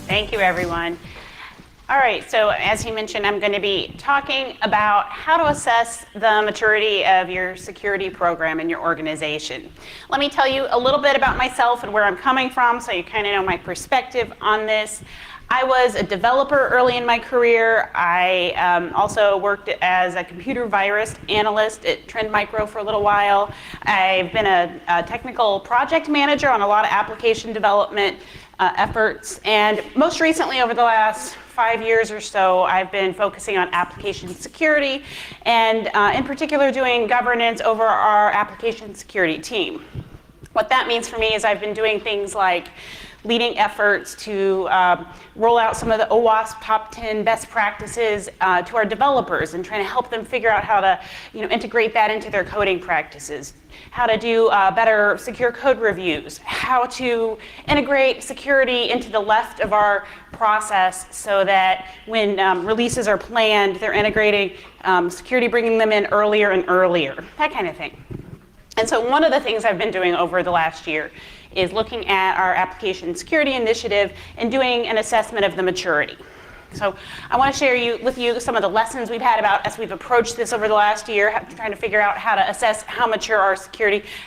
Thank you, everyone. All right, so as he mentioned, I'm going to be talking about how to assess the maturity of your security program in your organization. Let me tell you a little bit about myself and where I'm coming from so you kind of know my perspective on this. I was a developer early in my career. I also worked as a computer virus analyst at Trend Micro for a little while. I've been a technical project manager on a lot of application development efforts, and most recently over the last 5 years or so, I've been focusing on application security and in particular doing governance over our application security team. What that means for me is I've been doing things like leading efforts to roll out some of the OWASP top 10 best practices to our developers and trying to help them figure out how to integrate that into their coding practices, how to do better secure code reviews, how to integrate security into the left of our process so that when releases are planned, they're integrating security, bringing them in earlier and earlier, that kind of thing. And so one of the things I've been doing over the last year is looking at our application security initiative and doing an assessment of the maturity. So I want to share with you some of the lessons we've had about as we've approached this over the last year, trying to figure out how to assess how mature our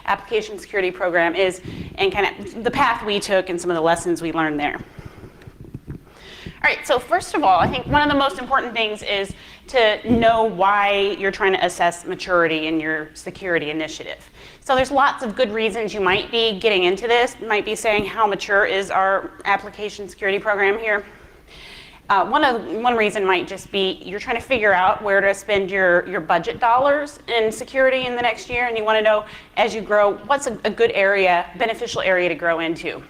application security program is and kind of the path we took and some of the lessons we learned there. All right, so first of all, I think one of the most important things is to know why you're trying to assess maturity in your security initiative. So there's lots of good reasons you might be getting into this. You might be saying, how mature is our application security program here? One reason might just be you're trying to figure out where to spend your budget dollars in security in the next year, and you want to know, as you grow, what's a good area, beneficial area to grow into.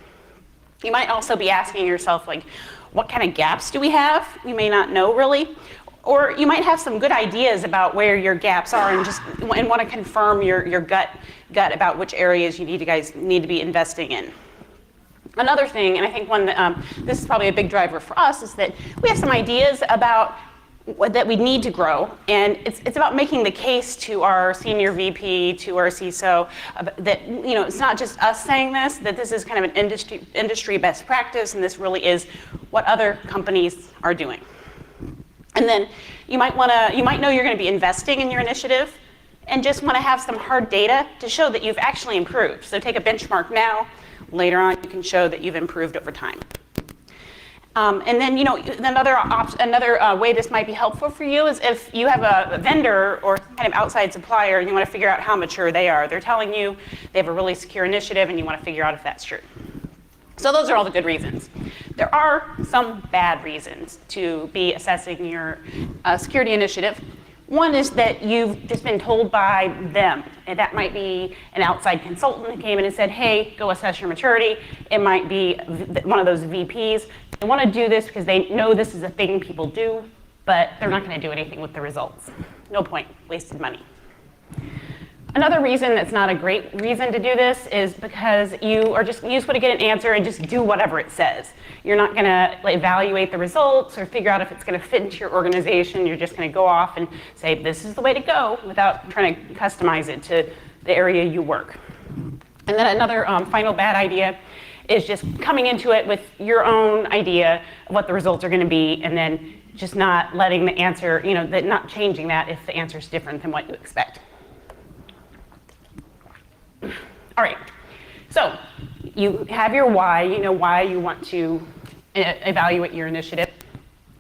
You might also be asking yourself, like, what kind of gaps do we have? You may not know really. Or you might have some good ideas about where your gaps are and want to confirm your gut about which areas you guys need to be investing in. Another thing, and I think one that this is probably a big driver for us, is that we have some ideas about that we need to grow, and it's about making the case to our senior VP, to our CISO, that it's not just us saying this, that this is kind of an industry best practice, and this really is what other companies are doing. And then you might know you're going to be investing in your initiative, and just want to have some hard data to show that you've actually improved. So take a benchmark now. Later on, you can show that you've improved over time. And then, another way this might be helpful for you is if you have a vendor or kind of outside supplier and you want to figure out how mature they are. They're telling you they have a really secure initiative and you want to figure out if that's true. So those are all the good reasons. There are some bad reasons to be assessing your security initiative. One is that you've just been told by them, and that might be an outside consultant who came in and said, hey, go assess your maturity. It might be one of those VPs. They want to do this because they know this is a thing people do, but they're not going to do anything with the results. No point, wasted money. Another reason that's not a great reason to do this is because you just want to get an answer and just do whatever it says. You're not going to evaluate the results or figure out if it's going to fit into your organization. You're just going to go off and say, this is the way to go, without trying to customize it to the area you work. And then another final bad idea is just coming into it with your own idea of what the results are going to be, and then just not letting the answer, not changing that if the answer is different than what you expect. All right, so you have your why, you know why you want to evaluate your initiative.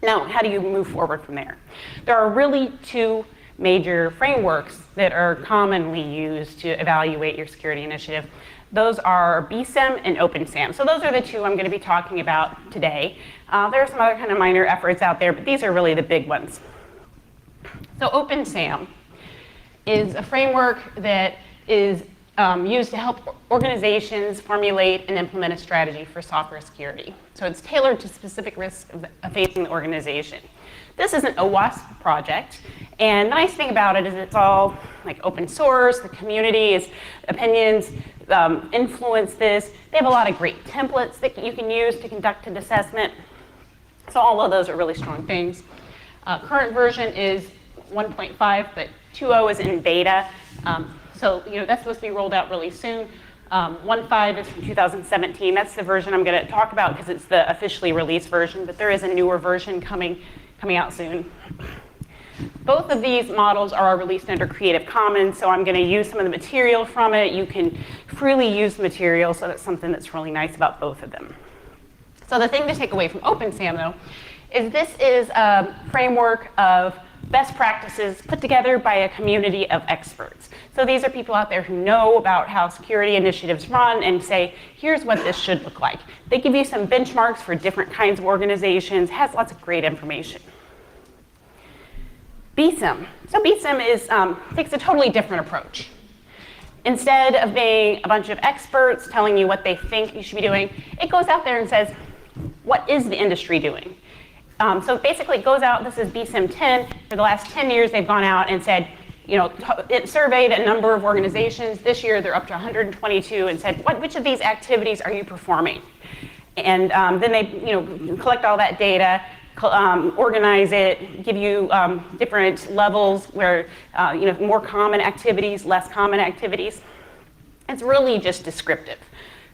Now, how do you move forward from there? There are really two major frameworks that are commonly used to evaluate your security initiative. Those are BSIMM and OpenSAMM. So those are the two I'm going to be talking about today. There are some other kind of minor efforts out there, but these are really the big ones. So OpenSAMM is a framework that is used to help organizations formulate and implement a strategy for software security. So it's tailored to specific risks facing the organization. This is an OWASP project, and the nice thing about it is it's all like open source, the community's opinions influence this. They have a lot of great templates that you can use to conduct an assessment. So all of those are really strong things. Current version is 1.5, but 2.0 is in beta. So that's supposed to be rolled out really soon. 1.5 is from 2017. That's the version I'm going to talk about because it's the officially released version, but there is a newer version coming out soon. Both of these models are released under Creative Commons, so I'm going to use some of the material from it. You can freely use the material, so that's something that's really nice about both of them. So the thing to take away from OpenSAMM, though, is this is a framework of best practices put together by a community of experts. So these are people out there who know about how security initiatives run and say, here's what this should look like. They give you some benchmarks for different kinds of organizations, has lots of great information. BSIMM. So BSIMM takes a totally different approach. Instead of being a bunch of experts telling you what they think you should be doing, it goes out there and says, what is the industry doing? So basically it goes out, this is BSIMM 10, for the last 10 years they've gone out and said, it surveyed a number of organizations. This year they're up to 122 and said, which of these activities are you performing? And then they collect all that data, organize it, give you different levels where more common activities, less common activities. It's really just descriptive.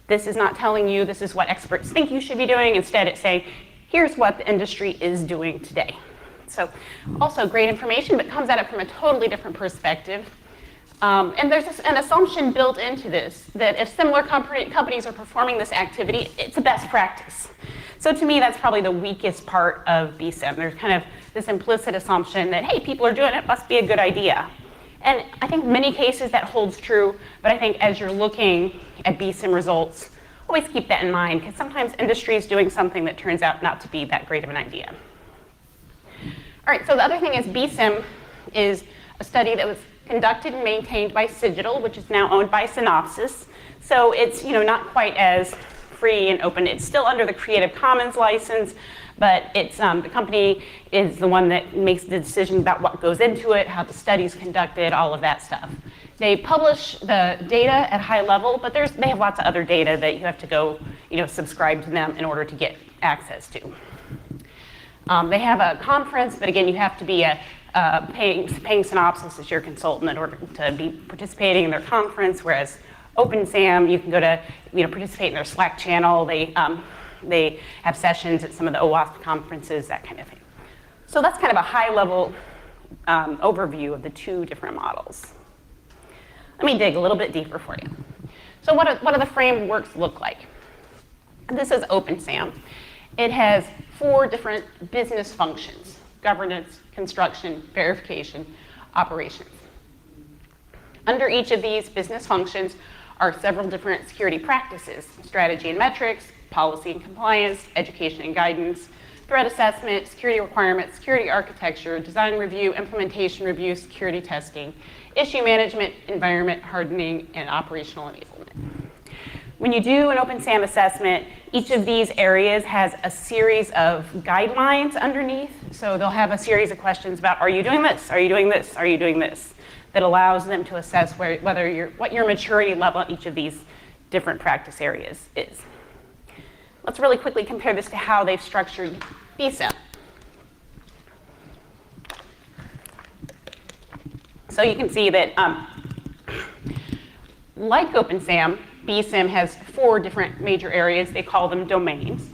This is not telling you this is what experts think you should be doing. Instead, it's saying, here's what the industry is doing today. So also great information, but comes at it from a totally different perspective. And there's an assumption built into this that if similar companies are performing this activity, it's a best practice. So to me, that's probably the weakest part of BSIMM. There's kind of this implicit assumption that, hey, people are doing it, must be a good idea. And I think in many cases that holds true, but I think as you're looking at BSIMM results, always keep that in mind, because sometimes industry is doing something that turns out not to be that great of an idea. All right, so the other thing is BSIMM is a study that was conducted and maintained by Cigital, which is now owned by Synopsys. So it's not quite as free and open. It's still under the Creative Commons license, but it's the company is the one that makes the decision about what goes into it, how the study's conducted, all of that stuff. They publish the data at high level, but they have lots of other data that you have to go, subscribe to them in order to get access to. They have a conference, but again, you have to be paying Synopsys as your consultant in order to be participating in their conference, whereas OpenSAMM, you can go to participate in their Slack channel. They have sessions at some of the OWASP conferences, that kind of thing. So that's kind of a high-level overview of the two different models. Let me dig a little bit deeper for you. So what do the frameworks look like? This is OpenSAMM. It has 4 different business functions: governance, construction, verification, operations. Under each of these business functions are several different security practices: strategy and metrics, policy and compliance, education and guidance, threat assessment, security requirements, security architecture, design review, implementation review, security testing, issue management, environment hardening, and operational enablement. When you do an OpenSAMM assessment, each of these areas has a series of guidelines underneath. So they'll have a series of questions about, are you doing this? Are you doing this? Are you doing this? That allows them to assess what your maturity level at each of these different practice areas is. Let's really quickly compare this to how they've structured BSIMM. So you can see that, like OpenSAMM, BSIMM has 4 different major areas. They call them domains: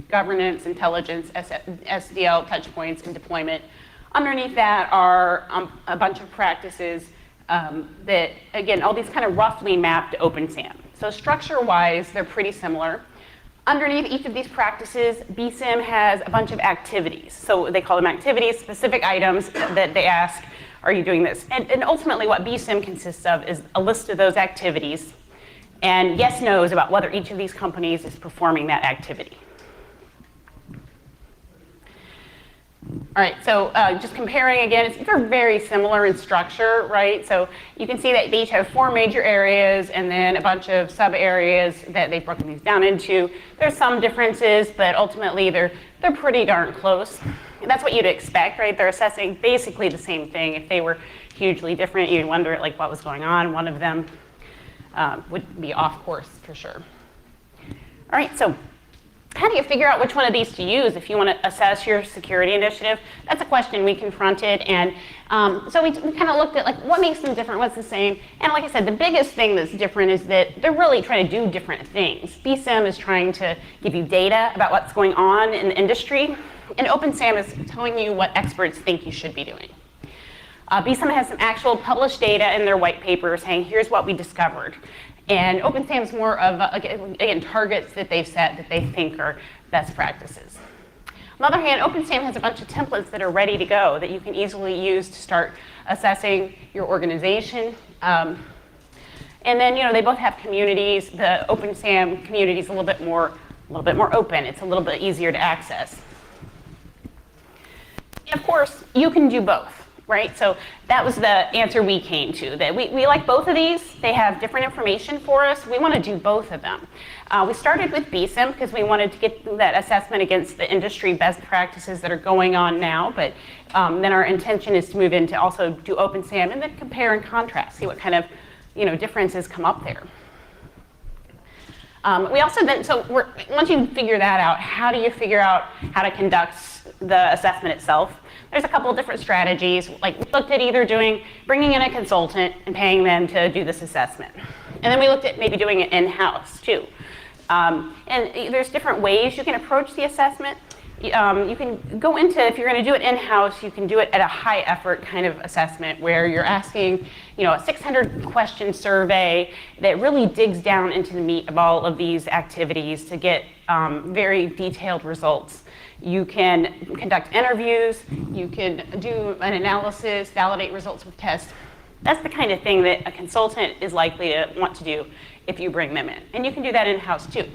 governance, intelligence, SDL, touchpoints, and deployment. Underneath that are a bunch of practices that, again, all these kind of roughly map to OpenSAMM. So structure-wise, they're pretty similar. Underneath each of these practices, BSIMM has a bunch of activities. So they call them activities, specific items that they ask, are you doing this? And ultimately what BSIMM consists of is a list of those activities and yes/no's about whether each of these companies is performing that activity. All right, so just comparing again, they're very similar in structure, right? So you can see that they each have 4 major areas and then a bunch of sub areas that they've broken these down into. There's some differences, but ultimately they're pretty darn close. And that's what you'd expect, right? They're assessing basically the same thing. If they were hugely different, you'd wonder like what was going on. One of them would be off course for sure. All right, so how do you figure out which one of these to use if you want to assess your security initiative? That's a question we confronted, and so we kind of looked at like what makes them different, what's the same, and like I said, the biggest thing that's different is that they're really trying to do different things. BSIMM is trying to give you data about what's going on in the industry, and OpenSAMM is telling you what experts think you should be doing. BSIMM has some actual published data in their white paper saying, here's what we discovered. And OpenSAMM is more of, again, targets that they've set that they think are best practices. On the other hand, OpenSAMM has a bunch of templates that are ready to go that you can easily use to start assessing your organization. And then, they both have communities. The OpenSAMM community is a little bit more open. It's a little bit easier to access. And of course, you can do both. Right, so that was the answer we came to, that we like both of these. They have different information for us. We want to do both of them. We started with BSIMM because we wanted to get that assessment against the industry best practices that are going on now, but then our intention is to move into also do OpenSAMM and then compare and contrast, see what kind of differences come up there. We also then, once you figure that out, how do you figure out how to conduct the assessment itself? There's a couple of different strategies. Like we looked at either bringing in a consultant and paying them to do this assessment. And then we looked at maybe doing it in-house too. And there's different ways you can approach the assessment. You can go into, if you're going to do it in-house, you can do it at a high effort kind of assessment where you're asking, a 600 question survey that really digs down into the meat of all of these activities to get very detailed results. You can conduct interviews, you can do an analysis, validate results with tests. That's the kind of thing that a consultant is likely to want to do if you bring them in. And you can do that in-house too.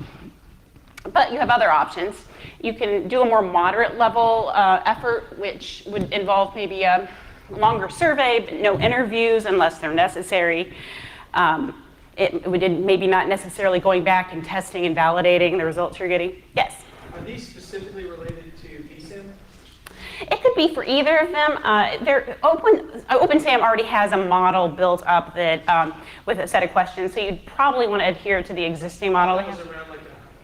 But you have other options. You can do a more moderate level effort, which would involve maybe a longer survey, but no interviews unless they're necessary. It would maybe not necessarily going back and testing and validating the results you're getting. Yes? Are these specifically related to BSIMM? It could be for either of them. OpenSAMM already has a model built up that with a set of questions, so you'd probably want to adhere to the existing model. That was around like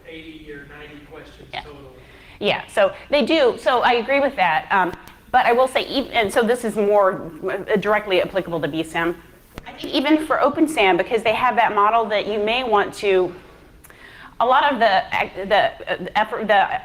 80 or 90 questions total. Yeah, so they do. So I agree with that. But I will say, and so this is more directly applicable to BSIMM. I think even for OpenSAMM, because they have that model that you may want to, a lot of the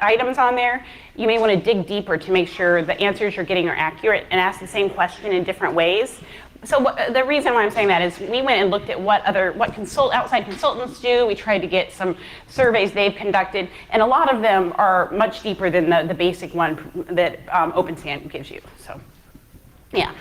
items on there, you may want to dig deeper to make sure the answers you're getting are accurate and ask the same question in different ways. So the reason why I'm saying that is we went and looked at what outside consultants do. We tried to get some surveys they've conducted, and a lot of them are much deeper than the basic one that OpenSAMM gives you. So, yeah.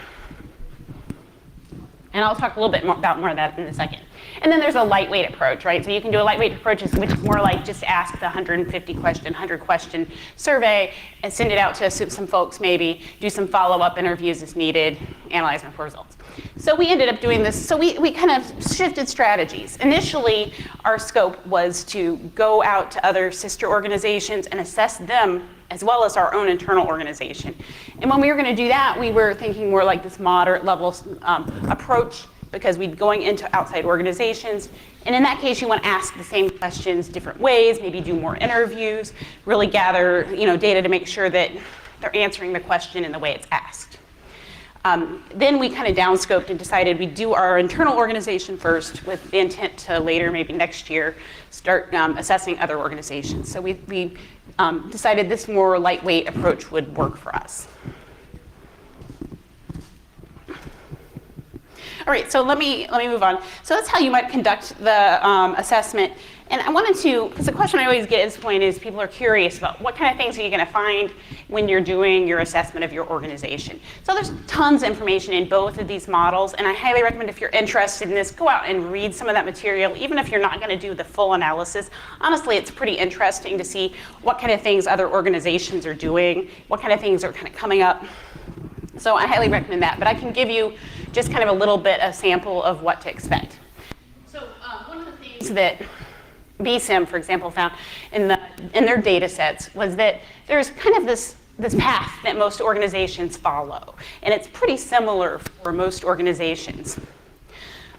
And I'll talk a little bit more about of that in a second. And then there's a lightweight approach, right? So you can do a lightweight approach, which is more like just ask the 100 question survey and send it out to some folks maybe, do some follow-up interviews as needed, analyze them for results. So we ended up doing this, so we kind of shifted strategies. Initially, our scope was to go out to other sister organizations and assess them as well as our own internal organization. And when we were going to do that, we were thinking more like this moderate level approach, because we'd going into outside organizations. And in that case, you want to ask the same questions different ways, maybe do more interviews, really gather data to make sure that they're answering the question in the way it's asked. Then we kind of downscoped and decided we'd do our internal organization first with the intent to later, maybe next year, start assessing other organizations. So we decided this more lightweight approach would work for us. All right, so let me move on. So that's how you might conduct the assessment. And I wanted to, because the question I always get at this point is people are curious about what kind of things are you going to find when you're doing your assessment of your organization. So there's tons of information in both of these models, and I highly recommend if you're interested in this, go out and read some of that material, even if you're not going to do the full analysis. Honestly, it's pretty interesting to see what kind of things other organizations are doing, what kind of things are kind of coming up. So I highly recommend that, but I can give you just kind of a little bit of sample of what to expect. So one of the things that BSIMM, for example, found in their data sets was that there's kind of this path that most organizations follow, and it's pretty similar for most organizations.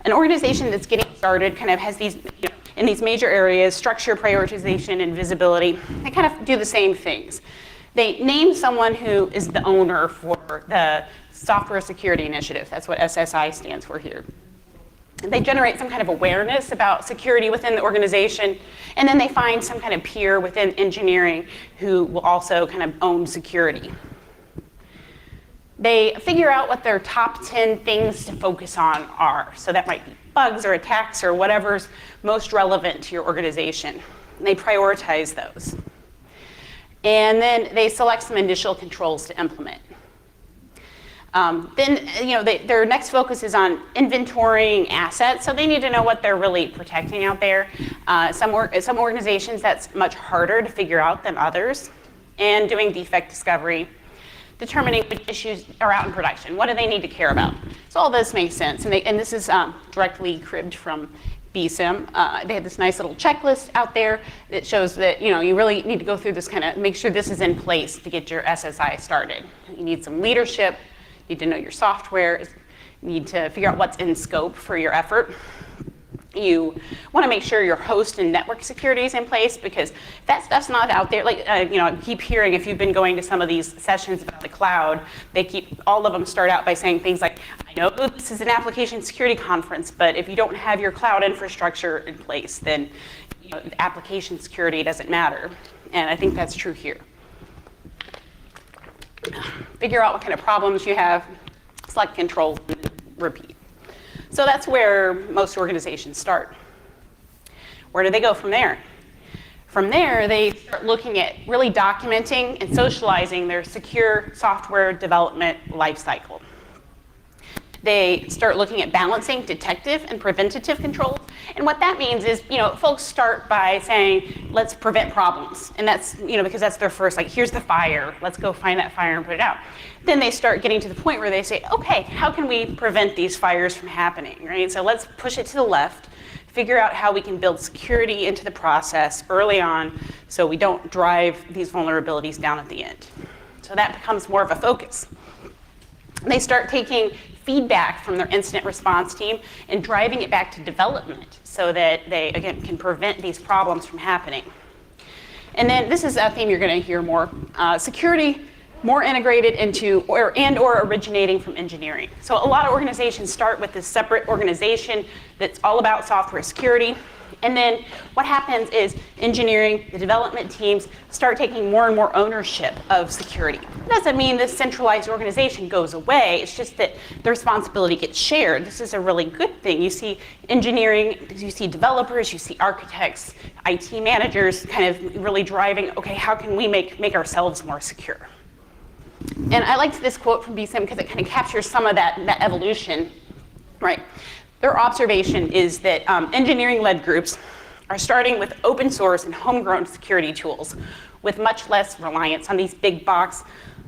An organization that's getting started kind of has these, in these major areas, structure, prioritization, and visibility. They kind of do the same things. They name someone who is the owner for the Software Security Initiative. That's what SSI stands for here. They generate some kind of awareness about security within the organization, and then they find some kind of peer within engineering who will also kind of own security. They figure out what their top 10 things to focus on are. So that might be bugs or attacks or whatever's most relevant to your organization. And they prioritize those. And then they select some initial controls to implement. Then, their next focus is on inventorying assets, so they need to know what they're really protecting out there. Some organizations, that's much harder to figure out than others. And doing defect discovery, determining which issues are out in production. What do they need to care about? So all this makes sense, and this is directly cribbed from BSIMM. They have this nice little checklist out there that shows that you really need to go through this kind of, make sure this is in place to get your SSI started. You need some leadership. You need to know your software. You need to figure out what's in scope for your effort. You want to make sure your host and network security is in place, because if that stuff's not out there, I keep hearing, if you've been going to some of these sessions about the cloud, all of them start out by saying things like, I know this is an application security conference, but if you don't have your cloud infrastructure in place, then the application security doesn't matter. And I think that's true here. Figure out what kind of problems you have, select controls, and repeat. So that's where most organizations start. Where do they go from there? From there, they start looking at really documenting and socializing their secure software development lifecycle. They start looking at balancing detective and preventative controls. And what that means is, folks start by saying, let's prevent problems. And that's, because that's their first, here's the fire. Let's go find that fire and put it out. Then they start getting to the point where they say, okay, how can we prevent these fires from happening, right? So let's push it to the left, figure out how we can build security into the process early on so we don't drive these vulnerabilities down at the end. So that becomes more of a focus. They start taking feedback from their incident response team and driving it back to development so that they, again, can prevent these problems from happening. And then this is a theme you're going to hear more. Security more integrated into or originating from engineering. So a lot of organizations start with this separate organization that's all about software security. And then what happens is engineering, the development teams start taking more and more ownership of security. It doesn't mean this centralized organization goes away. It's just that the responsibility gets shared. This is a really good thing. You see engineering, you see developers, you see architects, IT managers kind of really driving, okay, how can we make ourselves more secure? And I liked this quote from BSIMM because it kind of captures some of that evolution, right? Their observation is that engineering-led groups are starting with open source and homegrown security tools with much less reliance on these big box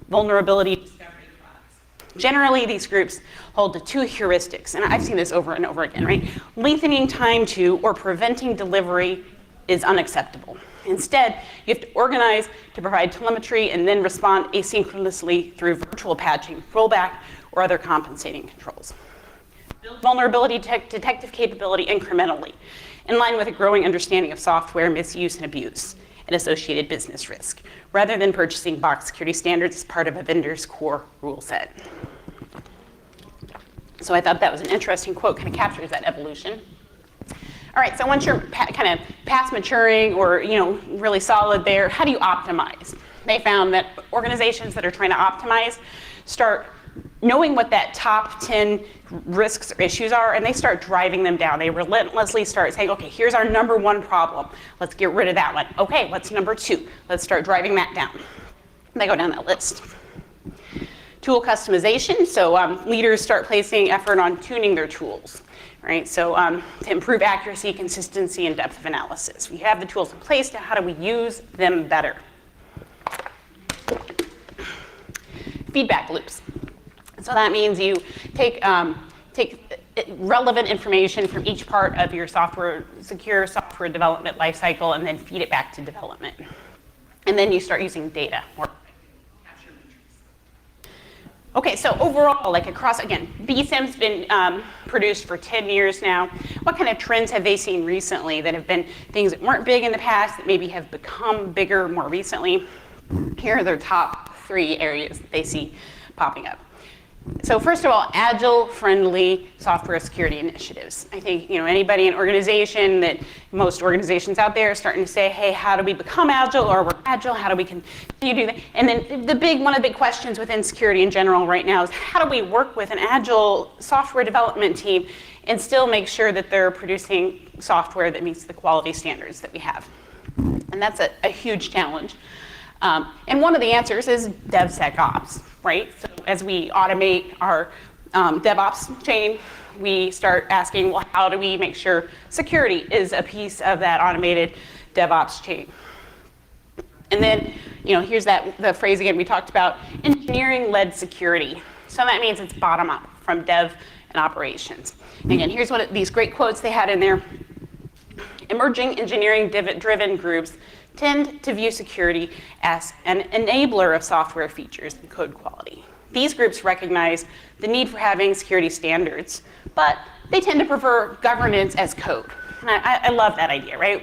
vulnerability discovery products. Generally, these groups hold to two heuristics, and I've seen this over and over again, right? Lengthening time to or preventing delivery is unacceptable. Instead, you have to organize to provide telemetry and then respond asynchronously through virtual patching, rollback, or other compensating controls. Build vulnerability detective capability incrementally, in line with a growing understanding of software misuse and abuse and associated business risk, rather than purchasing box security standards as part of a vendor's core rule set. So I thought that was an interesting quote, kind of captures that evolution. All right, so once you're kind of past maturing or really solid there, how do you optimize? They found that organizations that are trying to optimize start knowing what that top 10 risks or issues are, and they start driving them down. They relentlessly start saying, okay, here's our number one problem. Let's get rid of that one. Okay, what's number two? Let's start driving that down. And they go down that list. Tool customization, so leaders start placing effort on tuning their tools, right? So to improve accuracy, consistency, and depth of analysis. We have the tools in place, now how do we use them better? Feedback loops. So that means you take relevant information from each part of your secure software development lifecycle and then feed it back to development. And then you start using data. Okay, so overall, like across, again, BSIMM's been produced for 10 years now. What kind of trends have they seen recently that have been things that weren't big in the past that maybe have become bigger more recently? Here are their top 3 areas that they see popping up. So first of all, agile-friendly software security initiatives. I think anybody in organization, that most organizations out there are starting to say, hey, how do we become agile, or we're agile, how do we continue to do that? And then one of the big questions within security in general right now is how do we work with an agile software development team and still make sure that they're producing software that meets the quality standards that we have? And that's a huge challenge. And one of the answers is DevSecOps, right? So as we automate our DevOps chain, we start asking, well, how do we make sure security is a piece of that automated DevOps chain? And then, here's the phrase again we talked about, engineering-led security. So that means it's bottom up from dev and operations. And again, here's these great quotes they had in there. Emerging engineering-driven groups tend to view security as an enabler of software features and code quality. These groups recognize the need for having security standards, but they tend to prefer governance as code. And I love that idea, right?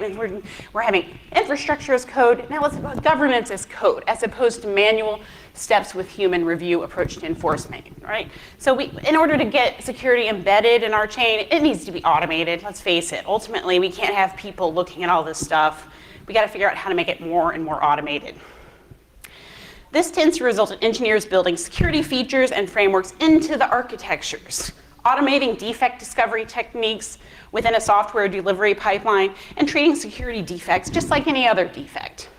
We're having infrastructure as code, now let's have governance as code, as opposed to manual steps with human review approach to enforcement, right? So in order to get security embedded in our chain, it needs to be automated, let's face it. Ultimately, we can't have people looking at all this stuff. We got to figure out how to make it more and more automated. This tends to result in engineers building security features and frameworks into the architectures, automating defect discovery techniques within a software delivery pipeline, and treating security defects just like any other defect.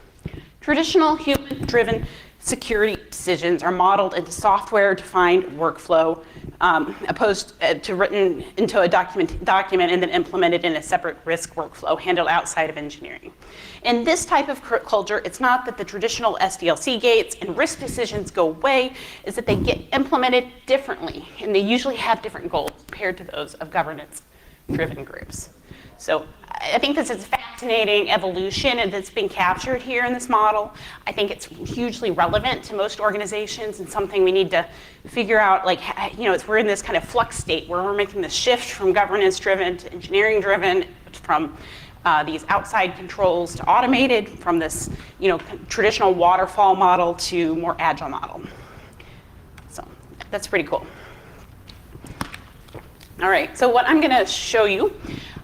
Traditional human-driven security decisions are modeled into software-defined workflow, opposed to written into a document and then implemented in a separate risk workflow handled outside of engineering. In this type of culture, it's not that the traditional SDLC gates and risk decisions go away, it's that they get implemented differently, and they usually have different goals compared to those of governance-driven groups. So I think this is a fascinating evolution that's been captured here in this model. I think it's hugely relevant to most organizations and something we need to figure out, we're in this kind of flux state where we're making the shift from governance-driven to engineering-driven, from these outside controls to automated, from this traditional waterfall model to more agile model. So that's pretty cool. All right, so what I'm going to show you,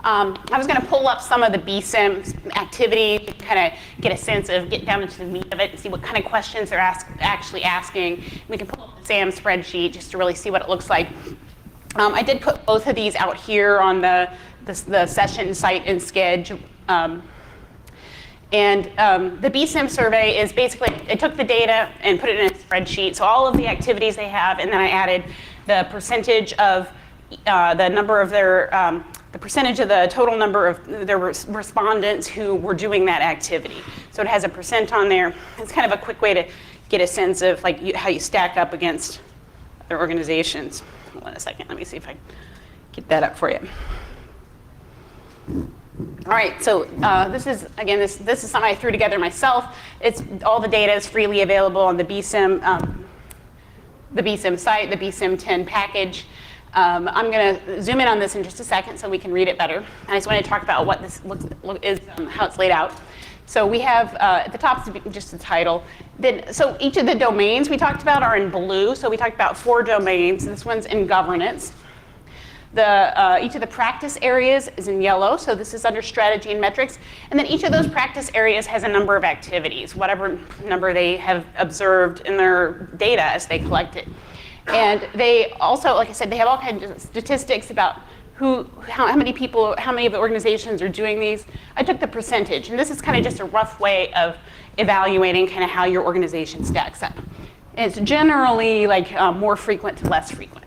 I was going to pull up some of the BSIMM activity to kind of get a sense of, get down into the meat of it and see what kind of questions they're actually asking. We can pull up the SAMM spreadsheet just to really see what it looks like. I did put both of these out here on the session site and schedule. The BSIMM survey is basically, I took the data and put it in a spreadsheet. So all of the activities they have, and then I added the percentage of the percentage of the total number of their respondents who were doing that activity. So it has a percent on there. It's kind of a quick way to get a sense of how you stack up against other organizations. Hold on a second, let me see if I can get that up for you. All right, so this is something I threw together myself. All the data is freely available on the BSIMM site, the BSIMM 10 package. I'm going to zoom in on this in just a second so we can read it better. And I just want to talk about what this how it's laid out. So we have, at the top is just the title. So each of the domains we talked about are in blue. So we talked about 4 domains. This one's in governance. Each of the practice areas is in yellow. So this is under strategy and metrics. And then each of those practice areas has a number of activities, whatever number they have observed in their data as they collect it. And they also, like I said, they have all kinds of statistics about how many people, how many of the organizations are doing these. I took the percentage, and this is kind of just a rough way of evaluating kind of how your organization stacks up. It's generally like more frequent to less frequent.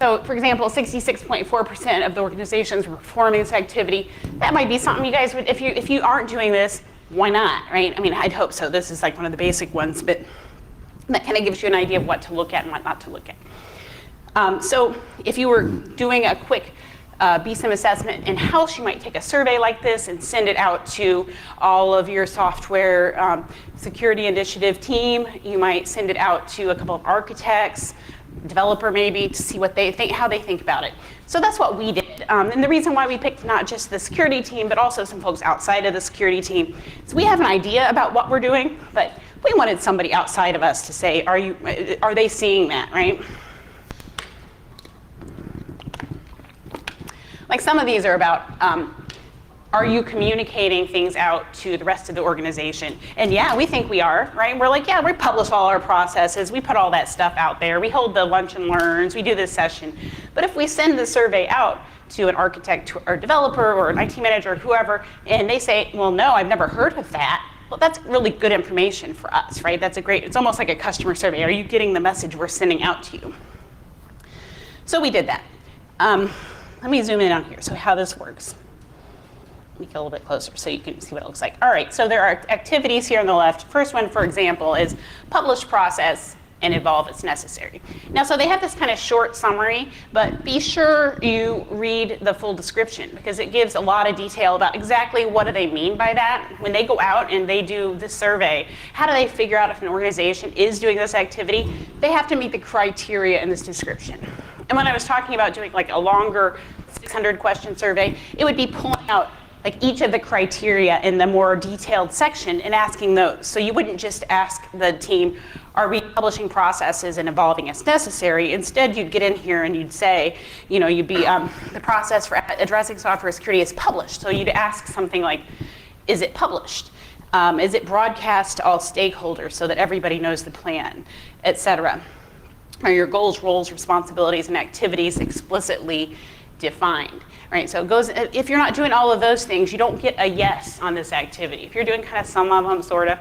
So for example, 66.4% of the organizations were performing this activity. That might be something you guys would, if you aren't doing this, why not, right? I mean, I'd hope so. This is like one of the basic ones, but that kind of gives you an idea of what to look at and what not to look at. So if you were doing a quick BSIMM assessment in-house, you might take a survey like this and send it out to all of your software security initiative team. You might send it out to a couple of architects, developer maybe, to see what they think, how they think about it. So that's what we did. And the reason why we picked not just the security team, but also some folks outside of the security team, is we have an idea about what we're doing, but we wanted somebody outside of us to say, are they seeing that, right? Like some of these are about, are you communicating things out to the rest of the organization? And yeah, we think we are, right? We're like, yeah, we publish all our processes, we put all that stuff out there, we hold the lunch and learns, we do this session. But if we send the survey out to an architect or developer or an IT manager or whoever, and they say, well, no, I've never heard of that, well, that's really good information for us, right? That's a great, it's almost like a customer survey. Are you getting the message we're sending out to you? So we did that. Let me zoom in on here, so how this works. Let me get a little bit closer so you can see what it looks like. All right, so there are activities here on the left. First one, for example, is publish process and evolve as necessary. Now, so they have this kind of short summary, but be sure you read the full description because it gives a lot of detail about exactly what do they mean by that. When they go out and they do this survey, how do they figure out if an organization is doing this activity? They have to meet the criteria in this description. And when I was talking about doing like a longer 600 question survey, it would be pulling out like each of the criteria in the more detailed section and asking those. So you wouldn't just ask the team, are we publishing processes and evolving as necessary? Instead, you'd get in here and you'd say, you know, you'd be, the process for addressing software security is published. So you'd ask something like, is it published? Is it broadcast to all stakeholders so that everybody knows the plan, et cetera? Are your goals, roles, responsibilities, and activities explicitly defined, right? So it goes, if you're not doing all of those things, you don't get a yes on this activity. If you're doing kind of some of them, sort of.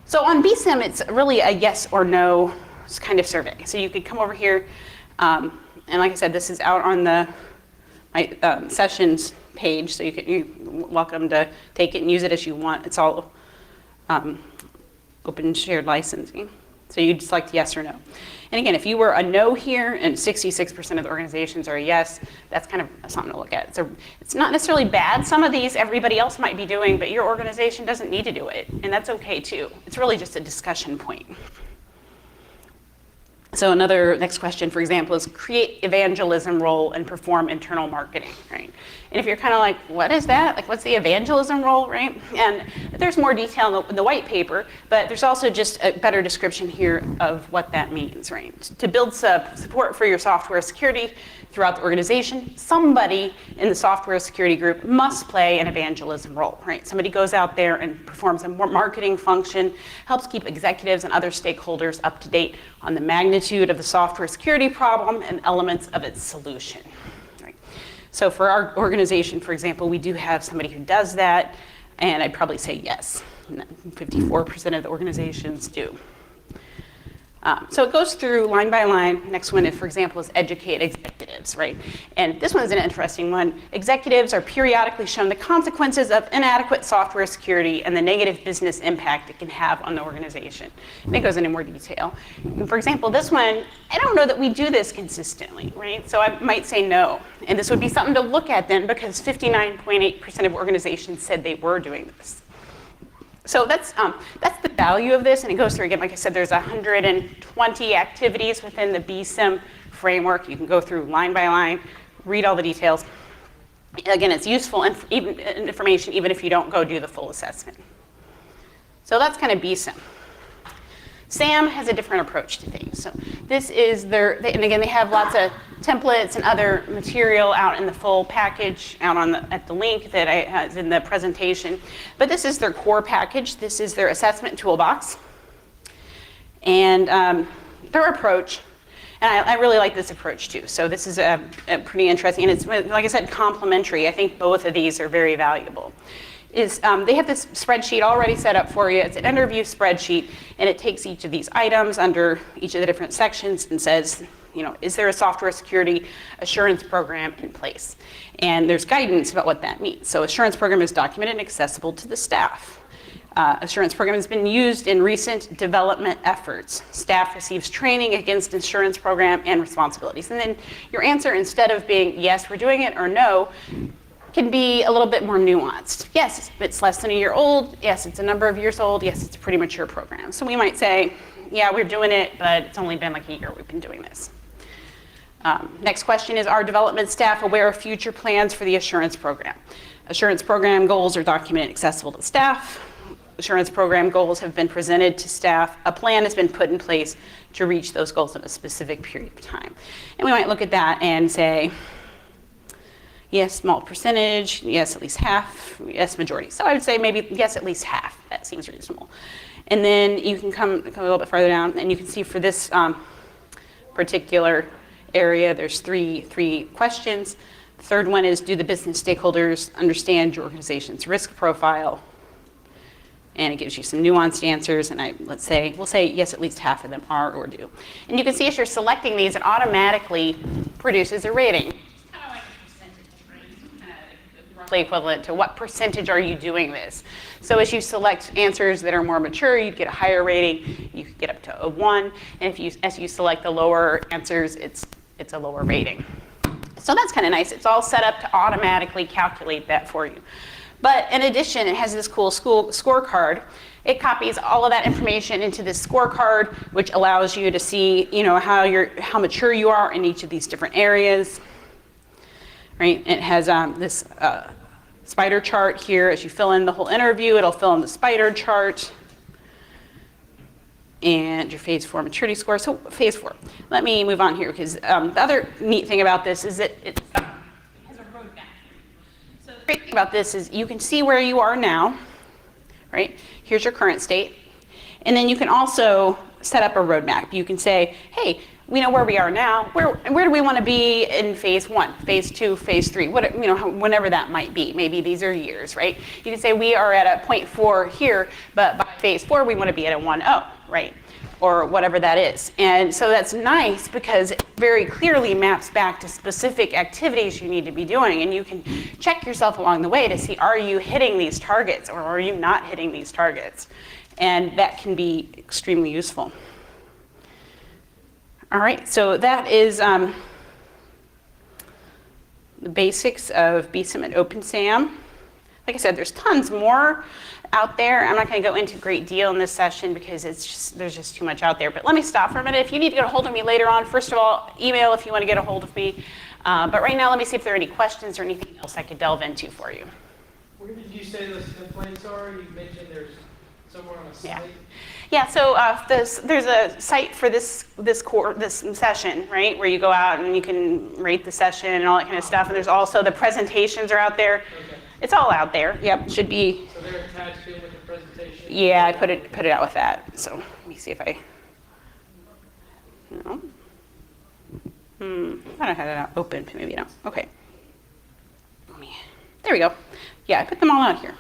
So on BSIMM, it's really a yes or no kind of survey. So you could come over here, and like I said, this is out on my sessions page, so you're welcome to take it and use it as you want. It's all open shared licensing. So you just select yes or no. And again, if you were a no here and 66% of the organizations are a yes, that's kind of something to look at. So it's not necessarily bad. Some of these everybody else might be doing, but your organization doesn't need to do it. And that's okay too. It's really just a discussion point. So another next question, for example, is create evangelism role and perform internal marketing, right? And if you're kind of like, what is that? Like, what's the evangelism role, right? And there's more detail in the white paper, but there's also just a better description here of what that means, right? To build support for your software security throughout the organization, somebody in the software security group must play an evangelism role, right? Somebody goes out there and performs a marketing function, helps keep executives and other stakeholders up to date on the magnitude of the software security problem and elements of its solution. Right? So for our organization, for example, we do have somebody who does that, and I'd probably say yes. 54% of the organizations do. So it goes through line by line. Next one, for example, is educate executives, right? And this one's an interesting one. Executives are periodically shown the consequences of inadequate software security and the negative business impact it can have on the organization. And it goes into more detail. And for example, this one, I don't know that we do this consistently, right? So I might say no. And this would be something to look at then because 59.8% of organizations said they were doing this. So that's the value of this, and it goes through, again, like I said, there's 120 activities within the BSIMM framework. You can go through line by line, read all the details. Again, it's useful information even if you don't go do the full assessment. So that's kind of BSIMM. SAMM has a different approach to things. So this is and again, they have lots of templates and other material out in the full package, out at the link that is in the presentation. But this is their core package. This is their assessment toolbox. And their approach And I really like this approach too. So this is a pretty interesting, and it's, like I said, complementary. I think both of these are very valuable. They have this spreadsheet already set up for you. It's an interview spreadsheet, and it takes each of these items under each of the different sections and says, is there a software security assurance program in place? And there's guidance about what that means. So assurance program is documented and accessible to the staff. Assurance program has been used in recent development efforts. Staff receives training against assurance program and responsibilities. And then your answer, instead of being yes, we're doing it, or no, can be a little bit more nuanced. Yes, it's less than a year old. Yes, it's a number of years old. Yes, it's a pretty mature program. So we might say, yeah, we're doing it, but it's only been like a year we've been doing this. Next question is, are development staff aware of future plans for the assurance program? Assurance program goals are documented and accessible to staff. Assurance program goals have been presented to staff. A plan has been put in place to reach those goals in a specific period of time. And we might look at that and say, yes, small percentage, yes, at least half, yes, majority. So I would say maybe yes, at least half. That seems reasonable. And then you can come a little bit farther down, and you can see for this particular area, there's three questions. The third one is, do the business stakeholders understand your organization's risk profile? And it gives you some nuanced answers, and we'll say yes, at least half of them are or do. And you can see as you're selecting these, it automatically produces a rating. It's kind of like a percentage, right? Roughly equivalent to what percentage are you doing this. So as you select answers that are more mature, you get a higher rating. You could get up to a 1, and as you select the lower answers, it's a lower rating. So that's kind of nice. It's all set up to automatically calculate that for you. But in addition, it has this cool scorecard. It copies all of that information into this scorecard, which allows you to see, how mature you are in each of these different areas. Right? It has this spider chart here. As you fill in the whole interview, it'll fill in the spider chart. And your phase 4 maturity score. So phase 4. Let me move on here, because the other neat thing about this is that it has a roadmap. So the great thing about this is you can see where you are now, right? Here's your current state. And then you can also set up a roadmap. You can say, hey, we know where we are now. Where do we want to be in phase 1, phase 2, phase 3, whenever that might be. Maybe these are years, right? You can say we are at a 0.4 here, but by phase 4, we want to be at a 1.0, right? Or whatever that is. And so that's nice because it very clearly maps back to specific activities you need to be doing. And you can check yourself along the way to see, are you hitting these targets or are you not hitting these targets? And that can be extremely useful. All right, so that is the basics of BSIMM and OpenSAMM. Like I said, there's tons more out there. I'm not going to go into a great deal in this session because there's just too much out there. But let me stop for a minute. If you need to get a hold of me later on, first of all, email if you want to get a hold of me. But right now, let me see if there are any questions or anything else I could delve into for you. Where did you say those complaints are? You mentioned there's somewhere on a site. Yeah, so there's a site for this session, right, where you go out and you can rate the session and all that kind of stuff. And there's also the presentations are out there. Okay. It's all out there. Yep, should be. So they're attached to it with the presentation? Yeah, I put it out with that. So let me see if I. No. I don't have that open. Maybe I don't. Okay. There we go. Yeah, I put them all out here.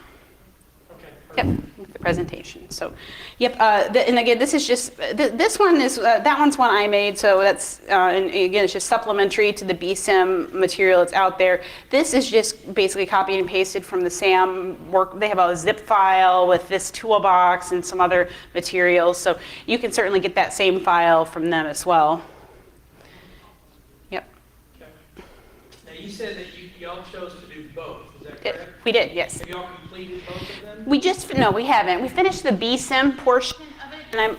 Yep, with the presentation. So, yep. And again, this is just this one is that one's one I made. So that's and again, it's just supplementary to the BSIMM material that's out there. This is just basically copied and pasted from the SAMM work. They have a zip file with this toolbox and some other materials. So you can certainly get that same file from them as well. Yep. Okay. Now you said that y'all chose to do both. Is that correct? We did, yes. Have y'all completed both of them? We haven't. We finished the BSIMM portion of it, and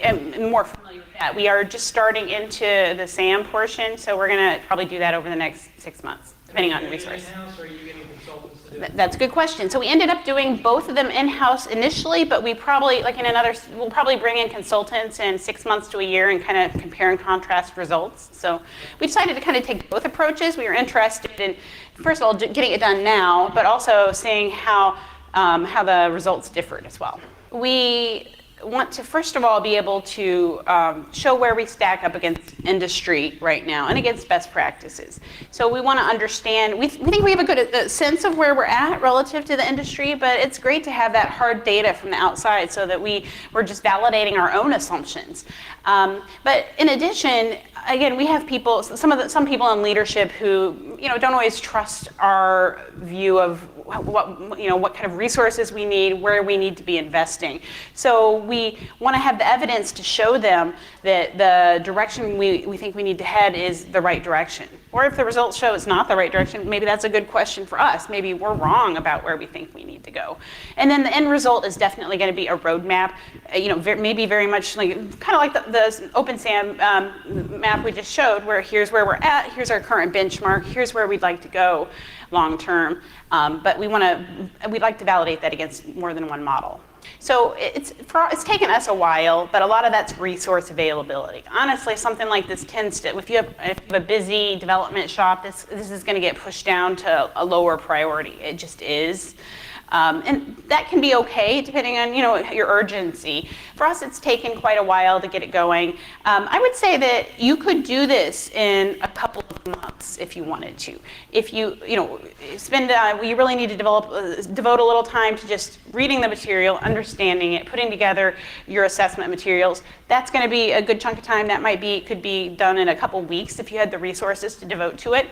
I'm more familiar with that. We are just starting into the SAMM portion, so we're going to probably do that over the next 6 months, depending on the resource. In-house, or are you getting consultants to do it? That's a good question. So we ended up doing both of them in-house initially, but we probably, we'll probably bring in consultants in 6 months to a year and kind of compare and contrast results. So we decided to kind of take both approaches. We were interested in, first of all, getting it done now, but also seeing how the results differed as well. We want to, first of all, be able to show where we stack up against industry right now and against best practices. So we want to understand, we think we have a good sense of where we're at relative to the industry, but it's great to have that hard data from the outside so that we're just validating our own assumptions. But in addition, again, we have people, some people in leadership who, don't always trust our view of what kind of resources we need, where we need to be investing. So we want to have the evidence to show them that the direction we think we need to head is the right direction. Or if the results show it's not the right direction, maybe that's a good question for us. Maybe we're wrong about where we think we need to go. And then the end result is definitely going to be a roadmap, maybe very much kind of like the OpenSAMM map we just showed, where here's where we're at, here's our current benchmark, here's where we'd like to go long term. But we'd like to validate that against more than one model. So it's taken us a while, but a lot of that's resource availability. Honestly, something like this tends to, if you have a busy development shop, this is going to get pushed down to a lower priority. It just is. And that can be okay depending on your urgency. For us, it's taken quite a while to get it going. I would say that you could do this in a couple of months if you wanted to. If you you really need to devote a little time to just reading the material, understanding it, putting together your assessment materials. That's going to be a good chunk of time. That could be done in a couple weeks if you had the resources to devote to it.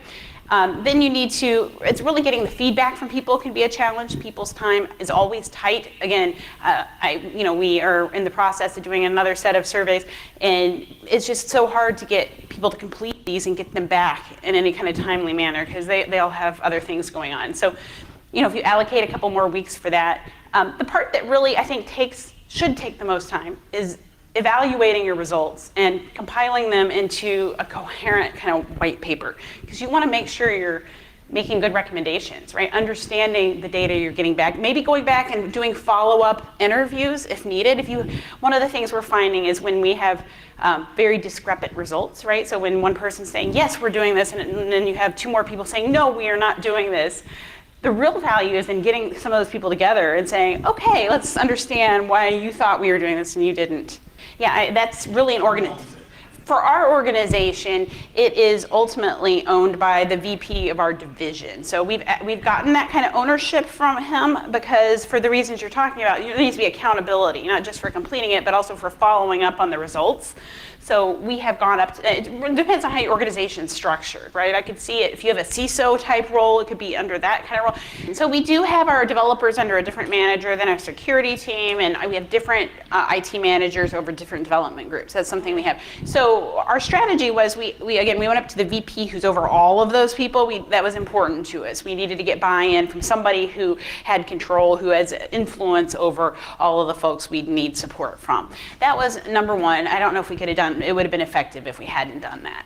Then you need to, it's really getting the feedback from people can be a challenge. People's time is always tight. Again, we are in the process of doing another set of surveys, and it's just so hard to get people to complete these and get them back in any kind of timely manner because they all have other things going on. So, if you allocate a couple more weeks for that, the part that really I think should take the most time is evaluating your results and compiling them into a coherent kind of white paper, because you want to make sure you're making good recommendations, right? Understanding the data you're getting back, maybe going back and doing follow-up interviews if needed. One of the things we're finding is when we have very discrepant results, right? So when one person's saying, yes, we're doing this, and then you have two more people saying, no, we are not doing this. The real value is in getting some of those people together and saying, okay, let's understand why you thought we were doing this and you didn't. Yeah, that's really for our organization, it is ultimately owned by the VP of our division. So we've gotten that kind of ownership from him because for the reasons you're talking about, there needs to be accountability, not just for completing it, but also for following up on the results. So we have gone up to, it depends on how your organization's structured, right? I could see it, if you have a CISO type role, it could be under that kind of role. And so we do have our developers under a different manager than our security team, and we have different IT managers over different development groups. That's something we have. So our strategy was, we went up to the VP who's over all of those people. That was important to us. We needed to get buy-in from somebody who had control, who has influence over all of the folks we need support from. That was number one. I don't know if we could have done, it would have been effective if we hadn't done that.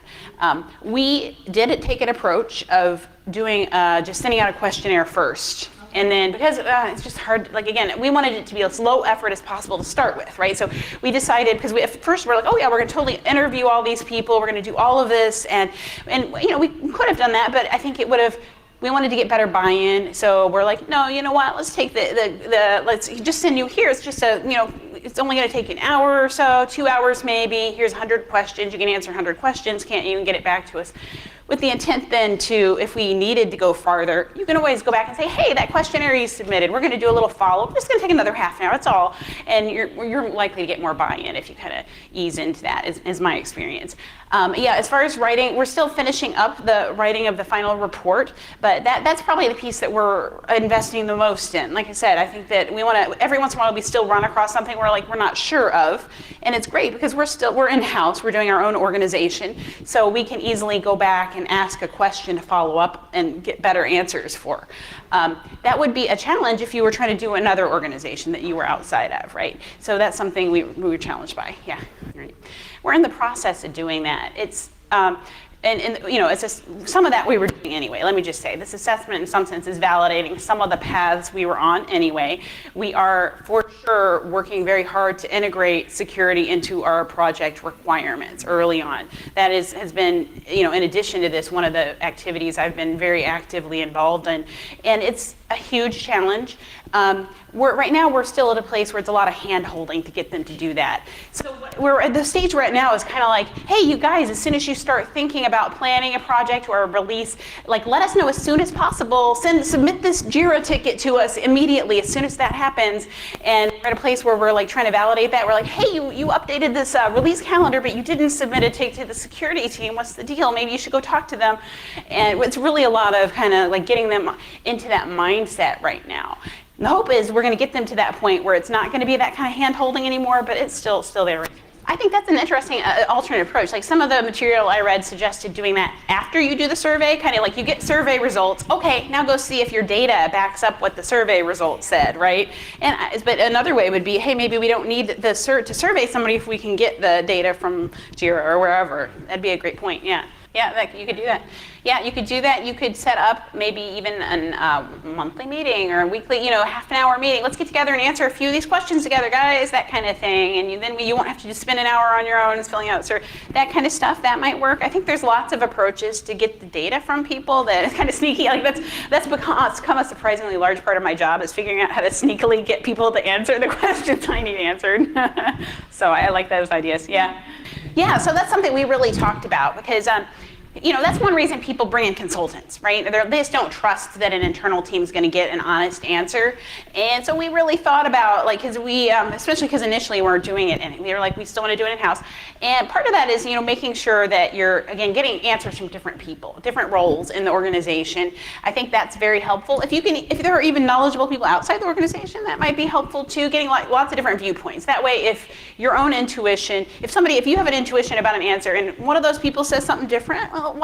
We did take an approach of doing, just sending out a questionnaire first. And then, because it's just hard, again, we wanted it to be as low effort as possible to start with, right? So we decided, because at first we're like, oh yeah, we're gonna totally interview all these people, we're gonna do all of this, and we could have done that, but I think we wanted to get better buy-in, so we're like, no, you know what, let's take let's just send you here, it's just it's only gonna take an hour or so, 2 hours maybe, here's 100 questions, you can answer 100 questions, can't you, and get it back to us. With the intent then to, if we needed to go farther, you can always go back and say, hey, that questionnaire you submitted, we're gonna do a little follow-up, it's gonna take another half an hour, that's all. And you're likely to get more buy-in if you kind of ease into that, is my experience. Yeah, as far as writing, we're still finishing up the writing of the final report, but that's probably the piece that we're investing the most in. Like I said, I think that we wanna, every once in a while we still run across something we're not sure of, and it's great because we're in-house, we're doing our own organization, so we can easily go back and ask a question to follow up and get better answers for. That would be a challenge if you were trying to do another organization that you were outside of, right? So that's something we were challenged by, yeah. Right. We're in the process of doing that. It's, it's just, some of that we were doing anyway. Let me just say, this assessment in some sense is validating some of the paths we were on anyway. We are for sure working very hard to integrate security into our project requirements early on. That has been, in addition to this, one of the activities I've been very actively involved in. And it's a huge challenge. Right now we're still at a place where it's a lot of hand-holding to get them to do that. So we're at the stage right now is kind of like, hey, you guys, as soon as you start thinking about planning a project or a release, like let us know as soon as possible. Submit this JIRA ticket to us immediately as soon as that happens. And we're at a place where we're like trying to validate that. We're like, hey, you updated this release calendar, but you didn't submit a ticket to the security team. What's the deal? Maybe you should go talk to them. And it's really a lot of kind of like getting them into that mindset right now. And the hope is we're going to get them to that point where it's not going to be that kind of hand-holding anymore, but it's still there. I think that's an interesting alternate approach. Like some of the material I read suggested doing that after you do the survey, kind of like you get survey results. Okay, now go see if your data backs up what the survey results said, right? But another way would be, hey, maybe we don't need to survey somebody if we can get the data from JIRA or wherever. That'd be a great point, yeah. Yeah, like you could do that. Yeah, you could do that. You could set up maybe even a monthly meeting or a weekly, half an hour meeting. Let's get together and answer a few of these questions together, guys, that kind of thing. And then you won't have to just spend an hour on your own filling out that kind of stuff. That might work. I think there's lots of approaches to get the data from people that is kind of sneaky. Like that's become a surprisingly large part of my job is figuring out how to sneakily get people to answer the questions I need answered. So I like those ideas. Yeah. Yeah, so that's something we really talked about because that's one reason people bring in consultants, right? They just don't trust that an internal team is going to get an honest answer. And so we really thought about, because we, especially because initially we weren't doing it, and we were like, we still want to do it in-house. And part of that is, making sure that you're, again, getting answers from different people, different roles in the organization. I think that's very helpful. If there are even knowledgeable people outside the organization, that might be helpful too, getting lots of different viewpoints. That way, if your own intuition, if you have an intuition about an answer and one of those people says something different, well,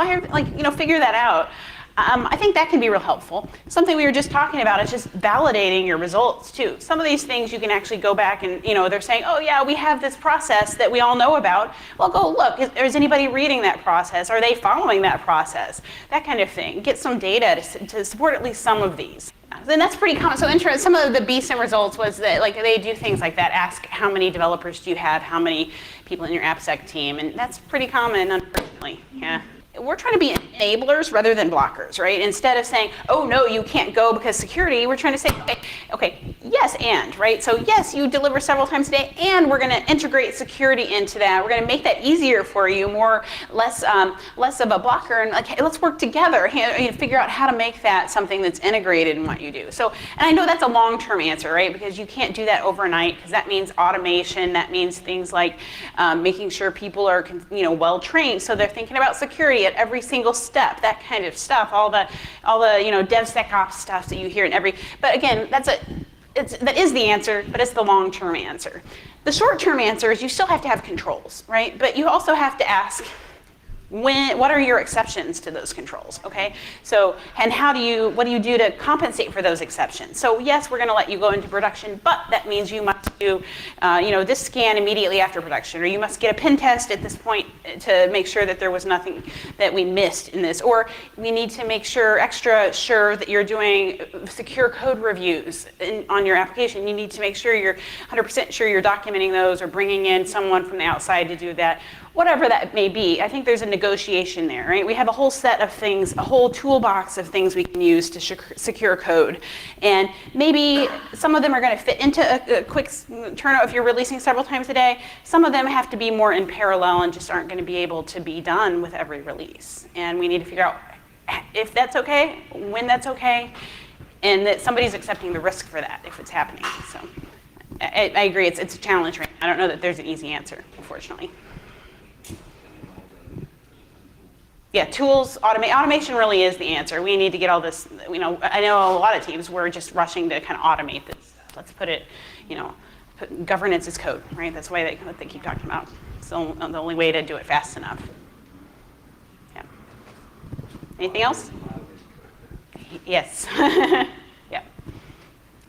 figure that out. I think that can be real helpful. Something we were just talking about is just validating your results too. Some of these things you can actually go back and, they're saying, oh yeah, we have this process that we all know about. Well, go look, is anybody reading that process? Are they following that process? That kind of thing. Get some data to support at least some of these. And that's pretty common. So some of the BSIMM results was that they do things like that. Ask how many developers do you have, how many people in your AppSec team, and that's pretty common, unfortunately. Yeah. We're trying to be enablers rather than blockers, right? Instead of saying, oh no, you can't go because security, we're trying to say, okay, yes, and, right? So yes, you deliver several times a day, and we're going to integrate security into that. We're going to make that easier for you, less of a blocker, and hey, let's work together, figure out how to make that something that's integrated in what you do. So, and I know that's a long-term answer, right? Because you can't do that overnight, because that means automation, that means things like making sure people are, well-trained, so they're thinking about security at every single step, that kind of stuff, all the DevSecOps stuff that you hear but again, that is the answer, but it's the long-term answer. The short-term answer is you still have to have controls, right? But you also have to ask, what are your exceptions to those controls, okay? So, and what do you do to compensate for those exceptions? So yes, we're gonna let you go into production, but that means you must do, this scan immediately after production, or you must get a pen test at this point to make sure that there was nothing that we missed in this, or we need to make extra sure that you're doing secure code reviews on your application. You need to make sure you're 100% sure you're documenting those, or bringing in someone from the outside to do that. Whatever that may be, I think there's a negotiation there, right? We have a whole set of things, a whole toolbox of things we can use to secure code. And maybe some of them are going to fit into a quick turnout if you're releasing several times a day. Some of them have to be more in parallel and just aren't going to be able to be done with every release. And we need to figure out if that's okay, when that's okay, and that somebody's accepting the risk for that if it's happening. So I agree, it's a challenge, right? I don't know that there's an easy answer, unfortunately. Yeah, tools, automation really is the answer. We need to get all this, I know a lot of teams, we're just rushing to kind of automate this stuff. Let's put it, put governance as code, right? That's why what they keep talking about. It's the only way to do it fast enough. Yeah. Anything else? Yes. Yeah.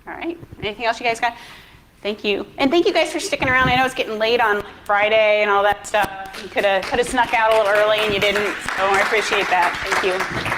All right. Anything else you guys got? Thank you. And thank you guys for sticking around. I know it's getting late on Friday and all that stuff. You could have snuck out a little early and you didn't, so I appreciate that. Thank you.